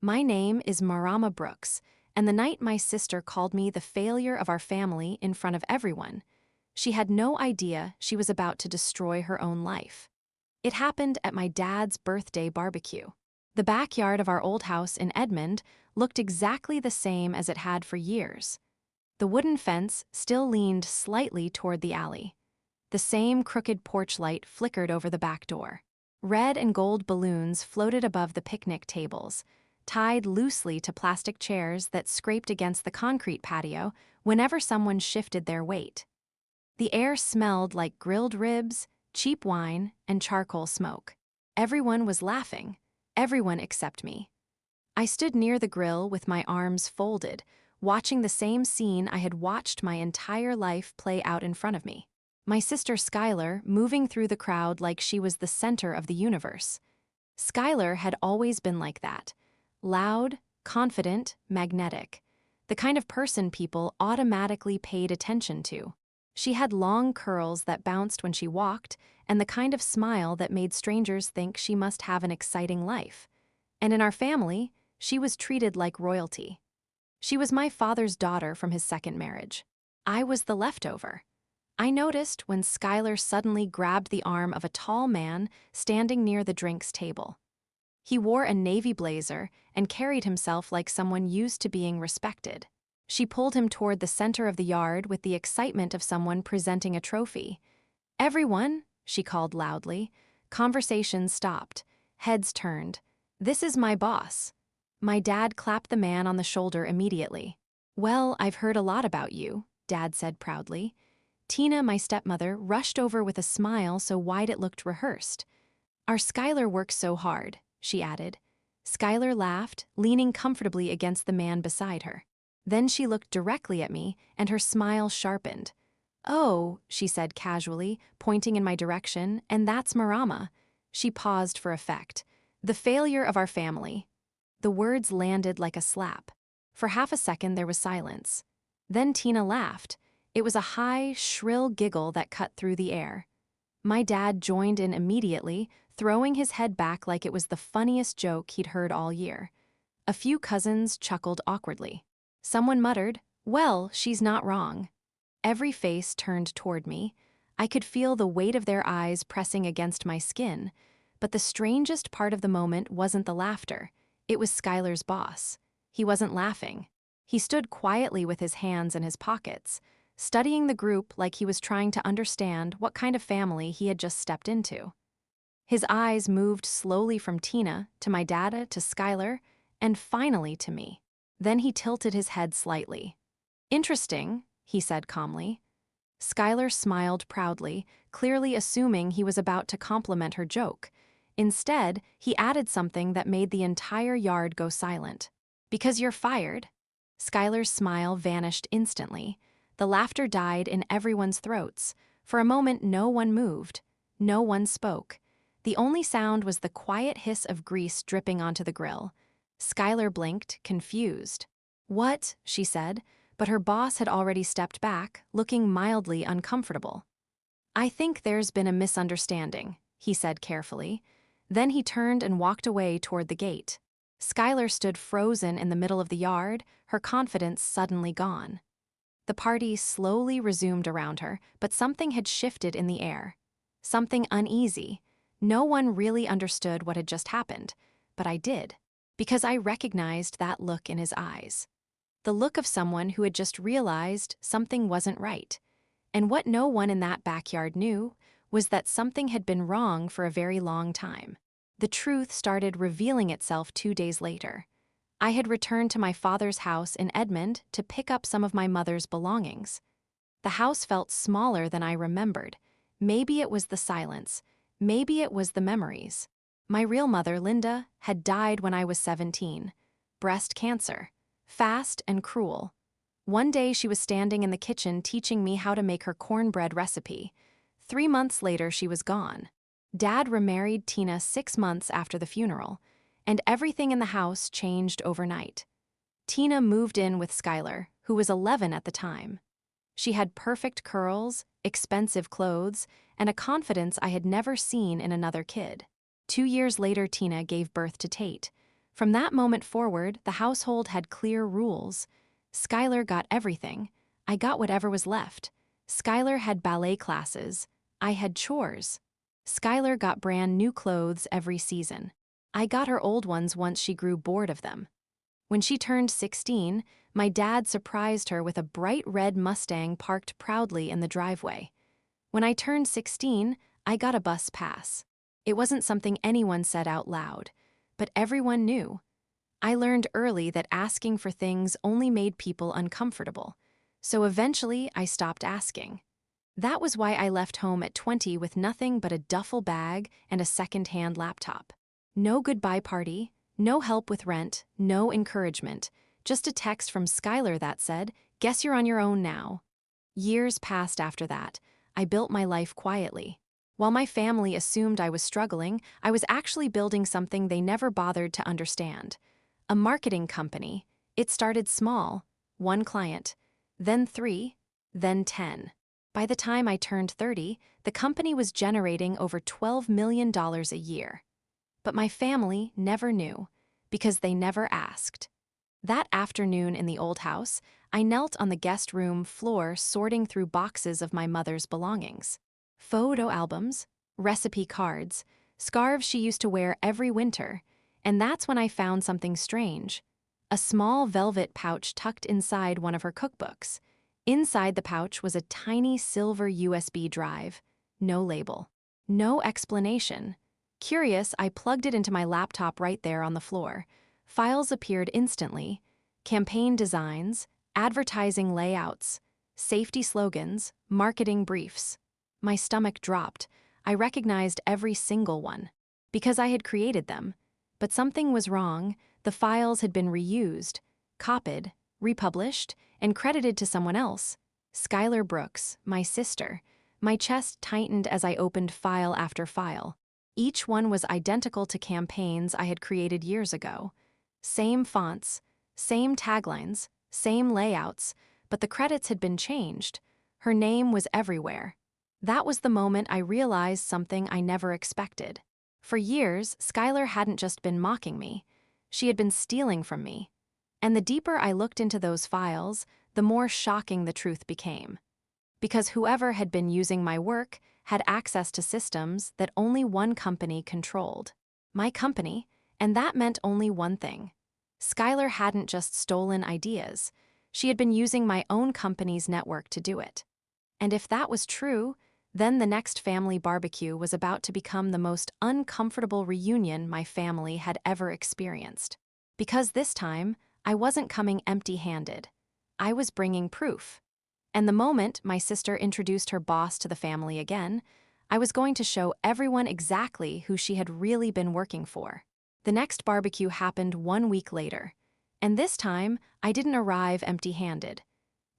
My name is Marama Brooks, and the night my sister called me the failure of our family in front of everyone, she had no idea she was about to destroy her own life. It happened at my dad's birthday barbecue. The backyard of our old house in Edmond looked exactly the same as it had for years. The wooden fence still leaned slightly toward the alley. The same crooked porch light flickered over the back door. Red and gold balloons floated above the picnic tables, tied loosely to plastic chairs that scraped against the concrete patio whenever someone shifted their weight. The air smelled like grilled ribs, cheap wine, and charcoal smoke. Everyone was laughing, everyone except me. I stood near the grill with my arms folded, watching the same scene I had watched my entire life play out in front of me. My sister Skylar moving through the crowd like she was the center of the universe. Skylar had always been like that. Loud, confident, magnetic. The kind of person people automatically paid attention to. She had long curls that bounced when she walked, and the kind of smile that made strangers think she must have an exciting life. And in our family, she was treated like royalty. She was my father's daughter from his second marriage. I was the leftover. I noticed when Skylar suddenly grabbed the arm of a tall man standing near the drinks table. He wore a navy blazer and carried himself like someone used to being respected. She pulled him toward the center of the yard with the excitement of someone presenting a trophy. "Everyone," she called loudly. Conversations stopped. Heads turned. "This is my boss." My dad clapped the man on the shoulder immediately. "Well, I've heard a lot about you," Dad said proudly. Tina, my stepmother, rushed over with a smile so wide it looked rehearsed. "Our Skylar works so hard," she added. Skylar laughed, leaning comfortably against the man beside her. Then she looked directly at me, and her smile sharpened. "Oh," she said casually, pointing in my direction, "and that's Marama." She paused for effect. "The failure of our family." The words landed like a slap. For half a second there was silence. Then Tina laughed. It was a high, shrill giggle that cut through the air. My dad joined in immediately, throwing his head back like it was the funniest joke he'd heard all year. A few cousins chuckled awkwardly. Someone muttered, "Well, she's not wrong." Every face turned toward me. I could feel the weight of their eyes pressing against my skin. But the strangest part of the moment wasn't the laughter. It was Skylar's boss. He wasn't laughing. He stood quietly with his hands in his pockets, studying the group like he was trying to understand what kind of family he had just stepped into. His eyes moved slowly from Tina to my dada to Skylar, and finally to me. Then he tilted his head slightly. "Interesting," he said calmly. Skylar smiled proudly, clearly assuming he was about to compliment her joke. Instead, he added something that made the entire yard go silent. "Because you're fired." Skylar's smile vanished instantly. The laughter died in everyone's throats. For a moment, no one moved. No one spoke. The only sound was the quiet hiss of grease dripping onto the grill. Skylar blinked, confused. "What?" she said, but her boss had already stepped back, looking mildly uncomfortable. "I think there's been a misunderstanding," he said carefully. Then he turned and walked away toward the gate. Skylar stood frozen in the middle of the yard, her confidence suddenly gone. The party slowly resumed around her, but something had shifted in the air. Something uneasy. No one really understood what had just happened, but I did, because I recognized that look in his eyes. The look of someone who had just realized something wasn't right. And what no one in that backyard knew was that something had been wrong for a very long time. The truth started revealing itself 2 days later. I had returned to my father's house in Edmond to pick up some of my mother's belongings. The house felt smaller than I remembered. Maybe it was the silence. Maybe it was the memories. My real mother, Linda, had died when I was 17. Breast cancer. Fast and cruel. One day she was standing in the kitchen teaching me how to make her cornbread recipe. 3 months later she was gone. Dad remarried Tina 6 months after the funeral, and everything in the house changed overnight. Tina moved in with Skylar, who was 11 at the time. She had perfect curls, expensive clothes, and a confidence I had never seen in another kid. 2 years later, Tina gave birth to Tate. From that moment forward, the household had clear rules. Skylar got everything. I got whatever was left. Skylar had ballet classes. I had chores. Skylar got brand new clothes every season. I got her old ones once she grew bored of them. When she turned 16, my dad surprised her with a bright red Mustang parked proudly in the driveway. When I turned 16, I got a bus pass. It wasn't something anyone said out loud, but everyone knew. I learned early that asking for things only made people uncomfortable, so eventually I stopped asking. That was why I left home at 20 with nothing but a duffel bag and a second-hand laptop. No goodbye party, no help with rent, no encouragement, just a text from Skylar that said, "Guess you're on your own now." Years passed after that. I built my life quietly. While my family assumed I was struggling, I was actually building something they never bothered to understand. A marketing company. It started small, 1 client, then 3, then 10. By the time I turned 30, the company was generating over $12 million a year. But my family never knew, because they never asked. That afternoon in the old house, I knelt on the guest room floor sorting through boxes of my mother's belongings. Photo albums, recipe cards, scarves she used to wear every winter, and that's when I found something strange. A small velvet pouch tucked inside one of her cookbooks. Inside the pouch was a tiny silver USB drive. No label. No explanation. Curious, I plugged it into my laptop right there on the floor. Files appeared instantly. Campaign designs, advertising layouts, safety slogans, marketing briefs. My stomach dropped. I recognized every single one. Because I had created them. But something was wrong. The files had been reused, copied, republished, and credited to someone else. Skylar Brooks, my sister. My chest tightened as I opened file after file. Each one was identical to campaigns I had created years ago. Same fonts, same taglines, same layouts, but the credits had been changed. Her name was everywhere. That was the moment I realized something I never expected. For years, Skylar hadn't just been mocking me. She had been stealing from me. And the deeper I looked into those files, the more shocking the truth became. Because whoever had been using my work had access to systems that only one company controlled. My company, and that meant only one thing. Skylar hadn't just stolen ideas. She had been using my own company's network to do it. And if that was true, then the next family barbecue was about to become the most uncomfortable reunion my family had ever experienced. Because this time, I wasn't coming empty-handed. I was bringing proof. And the moment my sister introduced her boss to the family again, I was going to show everyone exactly who she had really been working for. The next barbecue happened 1 week later. And this time, I didn't arrive empty-handed.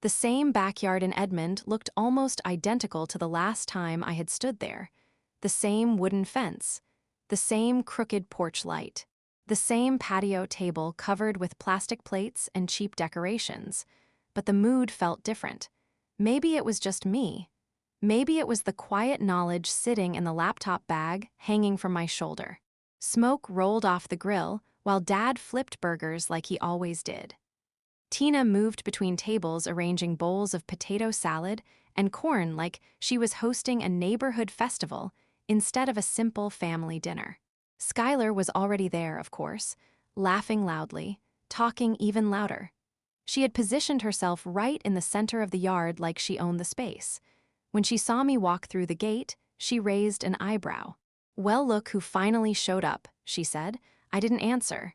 The same backyard in Edmond looked almost identical to the last time I had stood there. The same wooden fence. The same crooked porch light. The same patio table covered with plastic plates and cheap decorations. But the mood felt different. Maybe it was just me. Maybe it was the quiet knowledge sitting in the laptop bag hanging from my shoulder. Smoke rolled off the grill while Dad flipped burgers like he always did. Tina moved between tables arranging bowls of potato salad and corn like she was hosting a neighborhood festival instead of a simple family dinner. Skylar was already there, of course, laughing loudly, talking even louder. She had positioned herself right in the center of the yard like she owned the space. When she saw me walk through the gate, she raised an eyebrow. "Well, look who finally showed up," she said. I didn't answer.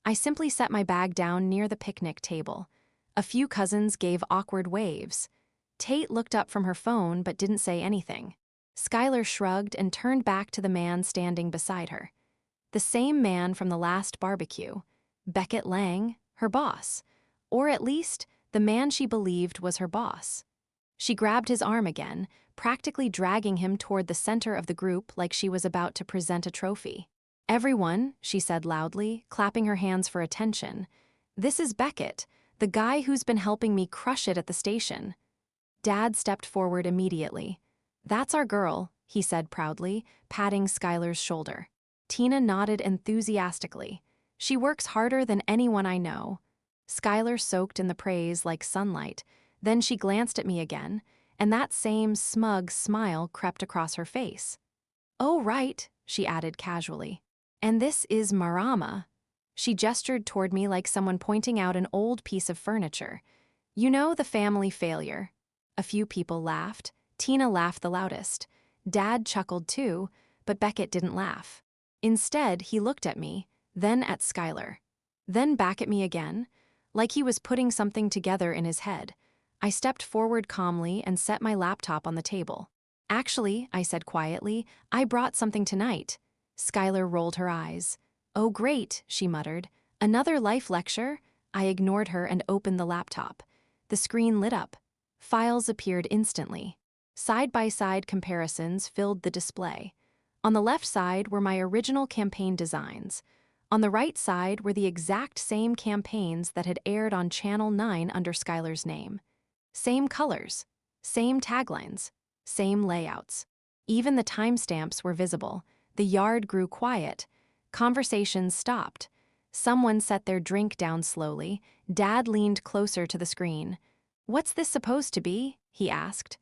I simply set my bag down near the picnic table. A few cousins gave awkward waves. Tate looked up from her phone but didn't say anything. Skylar shrugged and turned back to the man standing beside her. The same man from the last barbecue. Beckett Lang, her boss. Or at least, the man she believed was her boss. She grabbed his arm again, practically dragging him toward the center of the group like she was about to present a trophy. "Everyone," she said loudly, clapping her hands for attention. "This is Beckett, the guy who's been helping me crush it at the station." Dad stepped forward immediately. "That's our girl," he said proudly, patting Skylar's shoulder. Tina nodded enthusiastically. She works harder than anyone I know. Skylar soaked in the praise like sunlight. Then she glanced at me again, and that same smug smile crept across her face. "Oh, right," she added casually. "And this is Marama." She gestured toward me like someone pointing out an old piece of furniture. "You know, the family failure." A few people laughed. Tina laughed the loudest. Dad chuckled too, but Beckett didn't laugh. Instead, he looked at me, then at Skylar. Then back at me again, like he was putting something together in his head. I stepped forward calmly and set my laptop on the table. "Actually," I said quietly, "I brought something tonight." Skylar rolled her eyes. "Oh great," she muttered. "Another life lecture?" I ignored her and opened the laptop. The screen lit up. Files appeared instantly. Side-by-side comparisons filled the display. On the left side were my original campaign designs. On the right side were the exact same campaigns that had aired on Channel 9 under Skylar's name. Same colors, same taglines, same layouts. Even the timestamps were visible. The yard grew quiet. Conversations stopped. Someone set their drink down slowly. Dad leaned closer to the screen. "What's this supposed to be?" he asked.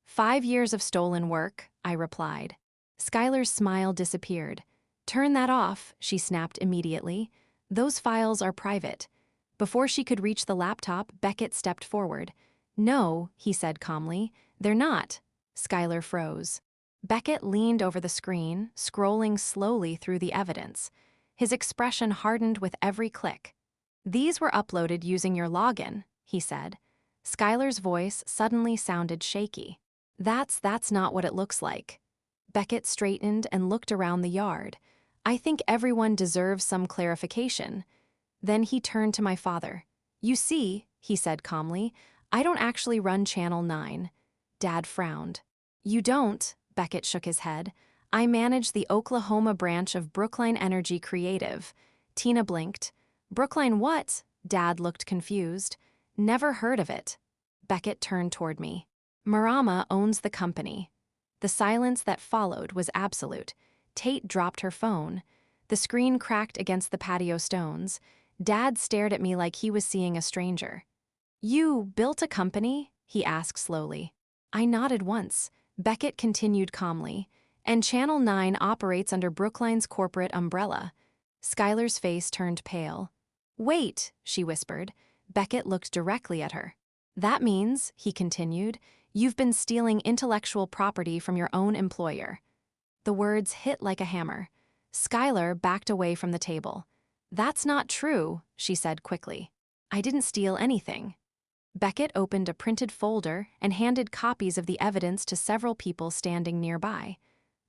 "5 years of stolen work," I replied. Skylar's smile disappeared. "Turn that off," she snapped immediately. "Those files are private." Before she could reach the laptop, Beckett stepped forward. "No," he said calmly, "they're not." Skylar froze. Beckett leaned over the screen, scrolling slowly through the evidence. His expression hardened with every click. "These were uploaded using your login," he said. Skylar's voice suddenly sounded shaky. That's not what it looks like." Beckett straightened and looked around the yard. "I think everyone deserves some clarification." Then he turned to my father. "You see," he said calmly, "I don't actually run Channel 9. Dad frowned. "You don't?" Beckett shook his head. "I manage the Oklahoma branch of Brookline Energy Creative." Tina blinked. "Brookline what?" Dad looked confused. "Never heard of it." Beckett turned toward me. "Marama owns the company." The silence that followed was absolute. Tate dropped her phone. The screen cracked against the patio stones. Dad stared at me like he was seeing a stranger. "You built a company?" he asked slowly. I nodded once. Beckett continued calmly. "And Channel 9 operates under Brookline's corporate umbrella." Skylar's face turned pale. "Wait," she whispered. Beckett looked directly at her. "That means," he continued, "you've been stealing intellectual property from your own employer." The words hit like a hammer. Skylar backed away from the table. "That's not true," she said quickly. "I didn't steal anything." Beckett opened a printed folder and handed copies of the evidence to several people standing nearby.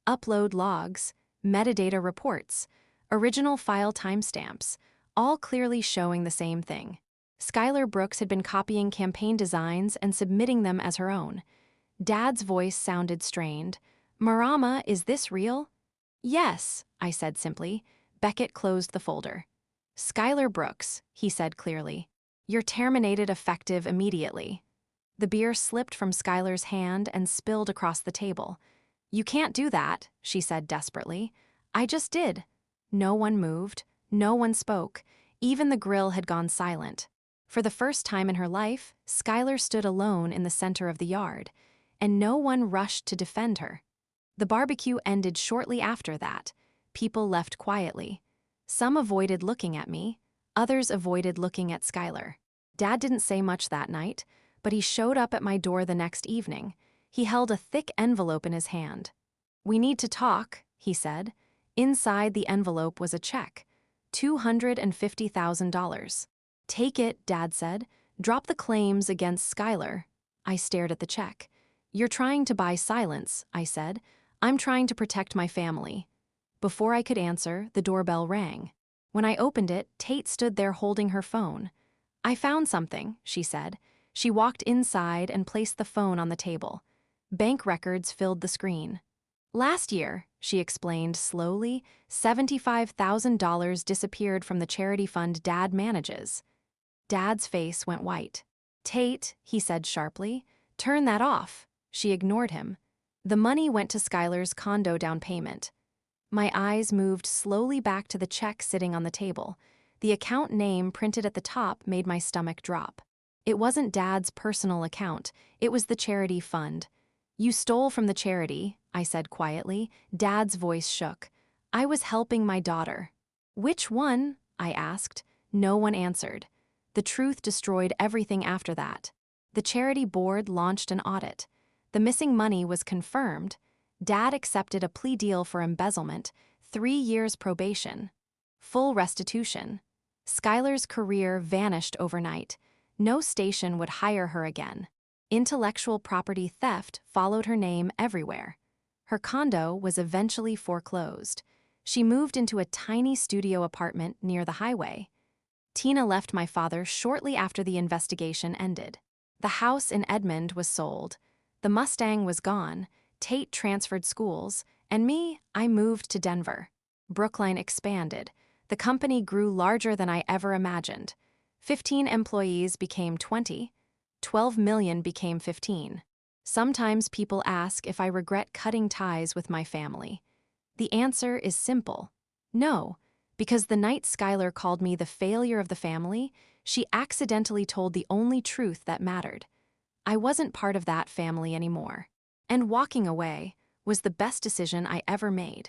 Upload logs, metadata reports, original file timestamps, all clearly showing the same thing. Skylar Brooks had been copying campaign designs and submitting them as her own. Dad's voice sounded strained. "Marama, is this real?" "Yes," I said simply. Beckett closed the folder. "Skylar Brooks," he said clearly. "You're terminated effective immediately." The beer slipped from Skylar's hand and spilled across the table. "You can't do that," she said desperately. "I just did." No one moved. No one spoke. Even the grill had gone silent. For the first time in her life, Skylar stood alone in the center of the yard, and no one rushed to defend her. The barbecue ended shortly after that. People left quietly. Some avoided looking at me. Others avoided looking at Skylar. Dad didn't say much that night, but he showed up at my door the next evening. He held a thick envelope in his hand. "We need to talk," he said. Inside the envelope was a check. $250,000. "Take it," Dad said. "Drop the claims against Skylar." I stared at the check. "You're trying to buy silence," I said. "I'm trying to protect my family." Before I could answer, the doorbell rang. When I opened it, Tate stood there holding her phone. "I found something," she said. She walked inside and placed the phone on the table. Bank records filled the screen. "Last year," she explained slowly, $75,000 disappeared from the charity fund Dad manages. Dad's face went white. "Tate," he said sharply, "turn that off." She ignored him. The money went to Skylar's condo down payment. My eyes moved slowly back to the check sitting on the table. The account name printed at the top made my stomach drop. It wasn't Dad's personal account, it was the charity fund. "You stole from the charity," I said quietly. Dad's voice shook. "I was helping my daughter." "Which one?" I asked. No one answered. The truth destroyed everything after that. The charity board launched an audit. The missing money was confirmed. Dad accepted a plea deal for embezzlement, 3 years probation. Full restitution. Skylar's career vanished overnight. No station would hire her again. Intellectual property theft followed her name everywhere. Her condo was eventually foreclosed. She moved into a tiny studio apartment near the highway. Tina left my father shortly after the investigation ended. The house in Edmond was sold. The Mustang was gone. Tate transferred schools, and me, I moved to Denver. Brookline expanded. The company grew larger than I ever imagined. 15 employees became 20. 12 million became 15. Sometimes people ask if I regret cutting ties with my family. The answer is simple. No, because the night Skylar called me the failure of the family, she accidentally told the only truth that mattered. I wasn't part of that family anymore. And walking away was the best decision I ever made.